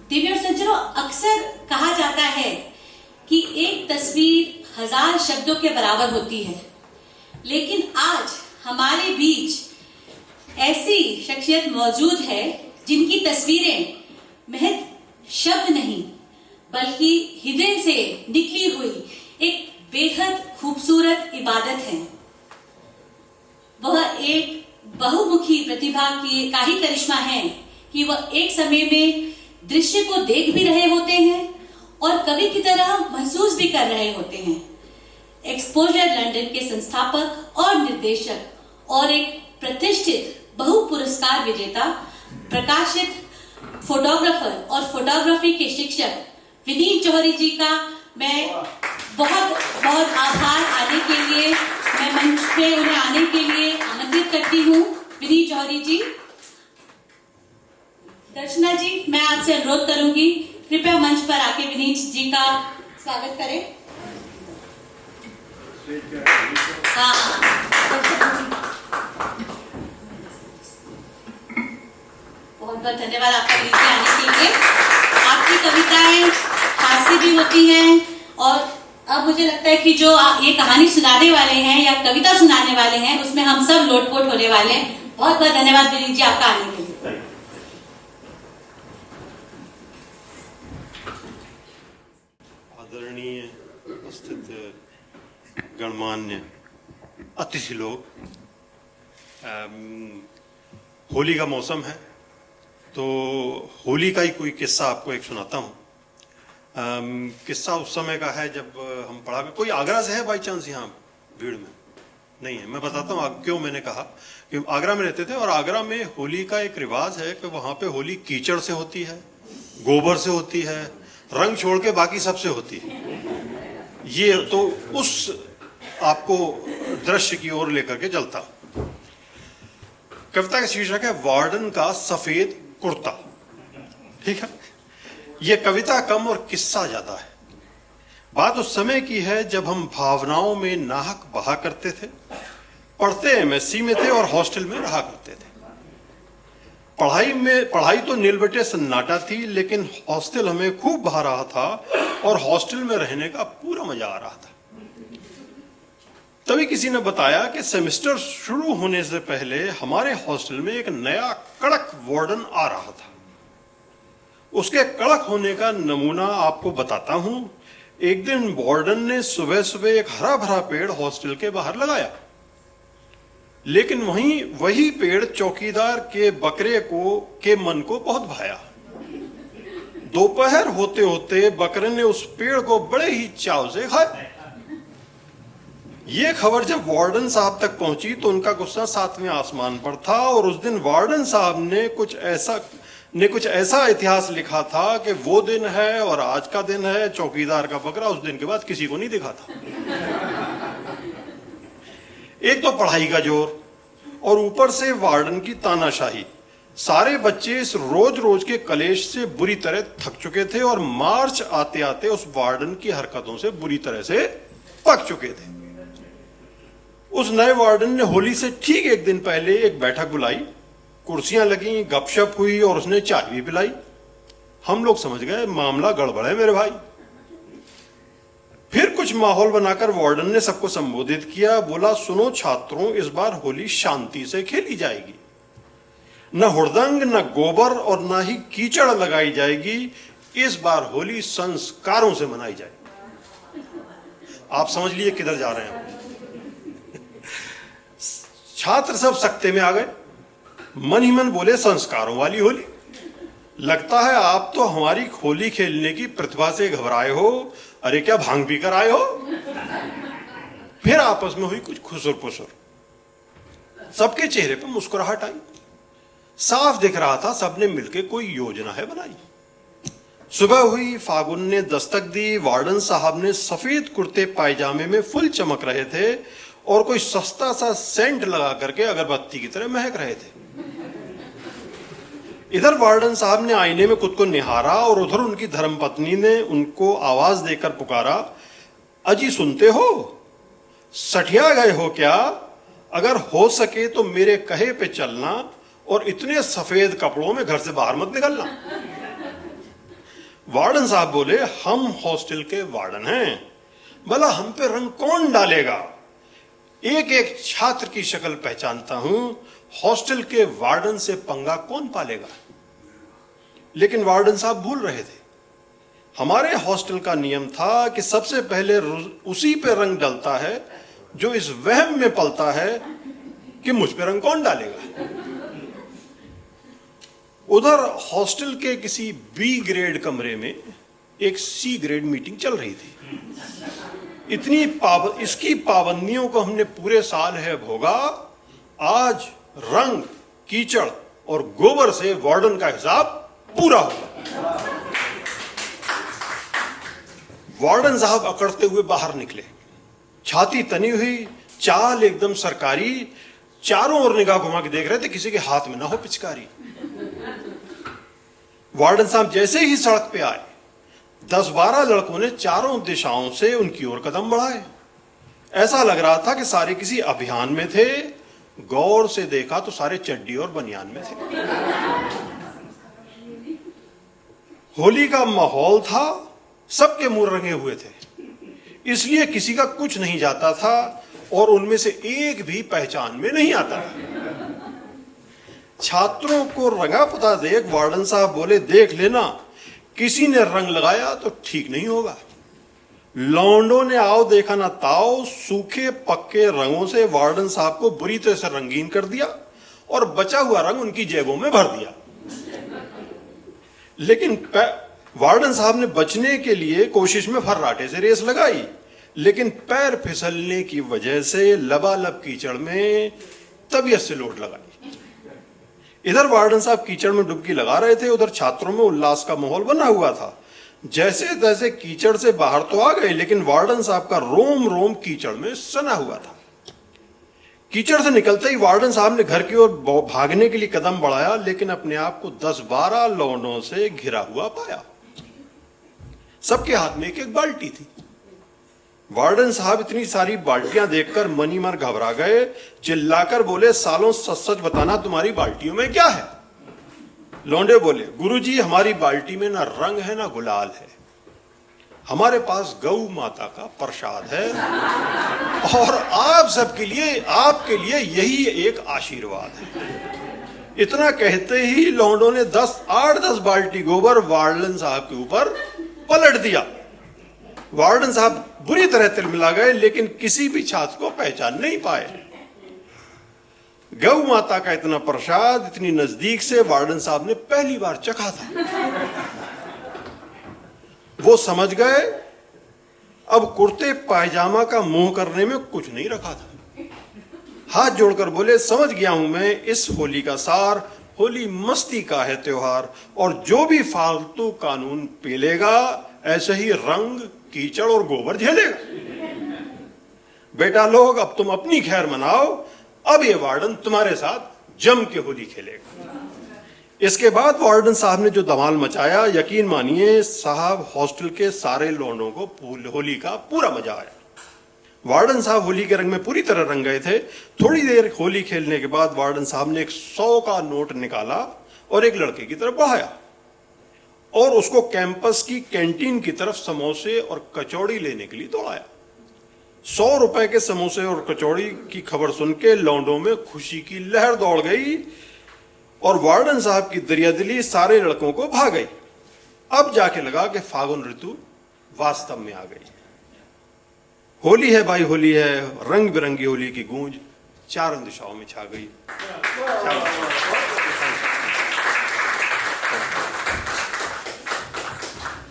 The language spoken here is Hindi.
देवी और सज्जनों, अक्सर कहा जाता है कि एक तस्वीर 1000 शब्दों के बराबर होती है, लेकिन आज हमारे बीच ऐसी शख्सियत मौजूद है जिनकी तस्वीरें महज शब्द नहीं बल्कि हृदय से निकली हुई एक बेहद खूबसूरत इबादत है। वह एक बहुमुखी प्रतिभा का ही करिश्मा है कि वह एक समय में दृश्य को देख भी रहे होते हैं और कवि की तरह महसूस भी कर रहे होते हैं। एक्सपोजर लंदन के संस्थापक और निर्देशक और एक प्रतिष्ठित बहु पुरस्कार विजेता, प्रकाशित फोटोग्राफर और फोटोग्राफी के शिक्षक विनीत जौहरी जी का मैं बहुत बहुत आभार आने के लिए, मैं मंच पे उन्हें आने के लिए आमंत्रित करती हूँ। विनीत जौहरी जी, दर्शना जी, मैं आपसे अनुरोध करूंगी कृपया मंच पर आके विनीत जी का स्वागत करें। हाँ, बहुत बहुत धन्यवाद आपका विनीत जी आने के लिए। आपकी कविताएं हास्य भी होती हैं और अब मुझे लगता है कि जो ये कहानी सुनाने वाले हैं या कविता सुनाने वाले हैं उसमें हम सब लोटपोट होने वाले हैं। बहुत बहुत धन्यवाद विनीत जी आपका आने के लिए। आदरणीय उपस्थित गणमान्य अतिथि लोग, होली का मौसम है तो होली का ही कोई किस्सा आपको एक सुनाता हूँ। किस्सा उस समय का है जब हम पढ़ा, कोई आगरा से है बाई चांस यहाँ भीड़ में? नहीं है। मैं बताता हूँ क्यों मैंने कहा कि आगरा में रहते थे और आगरा में होली का एक रिवाज है कि वहाँ पे होली कीचड़ से होती है, गोबर से होती है, रंग छोड़ के बाकी सबसे होती है। ये तो उस आपको दृश्य की ओर लेकर के चलता। कविता का शीर्षक है वार्डन का सफेद कुर्ता। ठीक है, ये कविता कम और किस्सा ज्यादा है। बात उस समय की है जब हम भावनाओं में नाहक बहा करते थे, पढ़ते एमएससी में थे और हॉस्टल में रहा करते थे। पढ़ाई तो नीलबटे सन्नाटा थी, लेकिन हॉस्टल हमें खूब भा रहा था और हॉस्टल में रहने का पूरा मजा आ रहा था। तभी किसी ने बताया कि सेमेस्टर शुरू होने से पहले हमारे हॉस्टल में एक नया कड़क वार्डन आ रहा था। उसके कड़क होने का नमूना आपको बताता हूं। एक दिन वार्डन ने सुबह सुबह एक हरा भरा पेड़ हॉस्टल के बाहर लगाया, लेकिन वही पेड़ चौकीदार के बकरे के मन को बहुत भाया। दोपहर होते होते बकरे ने उस पेड़ को बड़े ही चाव से खाया। ये खबर जब वार्डन साहब तक पहुंची तो उनका गुस्सा 7वें आसमान पर था और उस दिन वार्डन साहब ने कुछ ऐसा इतिहास लिखा था कि वो दिन है और आज का दिन है, चौकीदार का बकरा उस दिन के बाद किसी को नहीं दिखा था। एक तो पढ़ाई का जोर और ऊपर से वार्डन की तानाशाही। सारे बच्चे इस रोज रोज के कलेश से बुरी तरह थक चुके थे और मार्च आते आते उस वार्डन की हरकतों से बुरी तरह से पक चुके थे। उस नए वार्डन ने होली से ठीक एक दिन पहले एक बैठक बुलाई, कुर्सियां लगी, गपशप हुई और उसने चाय भी पिलाई। हम लोग समझ गए मामला गड़बड़ है मेरे भाई। फिर कुछ माहौल बनाकर वार्डन ने सबको संबोधित किया। बोला, सुनो छात्रों, इस बार होली शांति से खेली जाएगी। न हुड़दंग, न गोबर और न ही कीचड़ लगाई जाएगी। इस बार होली संस्कारों से मनाई जाएगी। आप समझ लिए किधर जा रहे हैं। छात्र सब सख्ते में आ गए, मन ही मन बोले संस्कारों वाली होली। लगता है आप तो हमारी होली खेलने की प्रतिभा से घबराए हो। अरे क्या भांग पीकर आए हो? फिर आपस में हुई कुछ खुसुर पुसुर। सबके चेहरे पर मुस्कुराहट आई। साफ दिख रहा था सबने मिलकर कोई योजना है बनाई। सुबह हुई, फागुन ने दस्तक दी। वार्डन साहब ने सफेद कुर्ते पायजामे में फुल चमक रहे थे और कोई सस्ता सा सेंट लगा करके अगरबत्ती की तरह महक रहे थे। इधर वार्डन साहब ने आईने में खुद को निहारा और उधर उनकी धर्मपत्नी ने उनको आवाज देकर पुकारा, अजी सुनते हो? सठिया गए हो क्या? अगर हो सके तो मेरे कहे पे चलना और इतने सफेद कपड़ों में घर से बाहर मत निकलना। वार्डन साहब बोले, हम हॉस्टल के वार्डन हैं, भला हम पे रंग कौन डालेगा? एक एक छात्र की शक्ल पहचानता हूं, हॉस्टल के वार्डन से पंगा कौन पालेगा? लेकिन वार्डन साहब भूल रहे थे, हमारे हॉस्टल का नियम था कि सबसे पहले उसी पे रंग डलता है जो इस वहम में पलता है कि मुझ पे रंग कौन डालेगा। उधर हॉस्टल के किसी बी ग्रेड कमरे में एक सी ग्रेड मीटिंग चल रही थी। इसकी पाबंदियों को हमने पूरे साल है भोगा, आज रंग, कीचड़ और गोबर से वार्डन का हिसाब पूरा होगा। वार्डन साहब अकड़ते हुए बाहर निकले, छाती तनी हुई, चाल एकदम सरकारी, चारों ओर निगाह घुमा के देख रहे थे किसी के हाथ में ना हो पिचकारी। वार्डन साहब जैसे ही सड़क पे आए, 10-12 लड़कों ने चारों दिशाओं से उनकी ओर कदम बढ़ाए। ऐसा लग रहा था कि सारे किसी अभियान में थे। गौर से देखा तो सारे चड्डी और बनियान में थे। होली का माहौल था, सबके मुंह रंगे हुए थे, इसलिए किसी का कुछ नहीं जाता था और उनमें से एक भी पहचान में नहीं आता था। छात्रों को रंगा पता देख वार्डन साहब बोले, देख लेना किसी ने रंग लगाया तो ठीक नहीं होगा। लौंडों ने आओ देखा ना ताओ, सूखे पक्के रंगों से वार्डन साहब को बुरी तरह से रंगीन कर दिया और बचा हुआ रंग उनकी जेबों में भर दिया। लेकिन वार्डन साहब ने बचने के लिए कोशिश में फर्राटे से रेस लगाई, लेकिन पैर फिसलने की वजह से लबालब कीचड़ में तबीयत से लोट लगाई। इधर वार्डन साहब कीचड़ में डुबकी लगा रहे थे, उधर छात्रों में उल्लास का माहौल बना हुआ था। जैसे तैसे कीचड़ से बाहर तो आ गए, लेकिन वार्डन साहब का रोम रोम कीचड़ में सना हुआ था। कीचड़ से निकलते ही वार्डन साहब ने घर की ओर भागने के लिए कदम बढ़ाया, लेकिन अपने आप को 10-12 लौंडों से घिरा हुआ पाया। सबके हाथ में एक एक बाल्टी थी। वार्डन साहब इतनी सारी बाल्टियां देखकर मन ही मन घबरा गए, चिल्लाकर बोले, सालों सच सच बताना तुम्हारी बाल्टियों में क्या है? लौंडे बोले, गुरुजी हमारी बाल्टी में ना रंग है ना गुलाल है, हमारे पास गौ माता का प्रसाद है और आप सबके लिए, आपके लिए यही एक आशीर्वाद है। इतना कहते ही लौंडों ने 8-10 बाल्टी गोबर वार्डन साहब के ऊपर पलट दिया। वार्डन साहब बुरी तरह तिलमिला गए, लेकिन किसी भी छात्र को पहचान नहीं पाए। गौ माता का इतना प्रसाद इतनी नजदीक से वार्डन साहब ने पहली बार चखा था। वो समझ गए अब कुर्ते पायजामा का मुंह करने में कुछ नहीं रखा था। हाथ जोड़कर बोले, समझ गया हूं मैं इस होली का सार, होली मस्ती का है त्योहार, और जो भी फालतू कानून पेलेगा ऐसे ही रंग, कीचड़ और गोबर झेलेगा। बेटा लोग अब तुम अपनी खैर मनाओ, अब ये वार्डन तुम्हारे साथ जम के होली खेलेगा। इसके बाद वार्डन साहब ने जो धमाल मचाया, यकीन मानिए साहब हॉस्टल के सारे लौंडों को होली का पूरा मजा आया। वार्डन साहब होली के रंग में पूरी तरह रंग गए थे। थोड़ी देर होली खेलने के बाद वार्डन साहब ने एक 100 का नोट निकाला और एक लड़के की तरफ बढ़ाया और उसको कैंपस की कैंटीन की तरफ समोसे और कचौड़ी लेने के लिए दौड़ाया। 100 रुपए के समोसे और कचौड़ी की खबर सुन के लौंडों में खुशी की लहर दौड़ गई और वार्डन साहब की दरियादिली सारे लड़कों को भा गई। अब जाके लगा कि फागुन ऋतु वास्तव में आ गई। होली है भाई होली है, रंग बिरंगी होली की गूंज चारों दिशाओं में छा गई।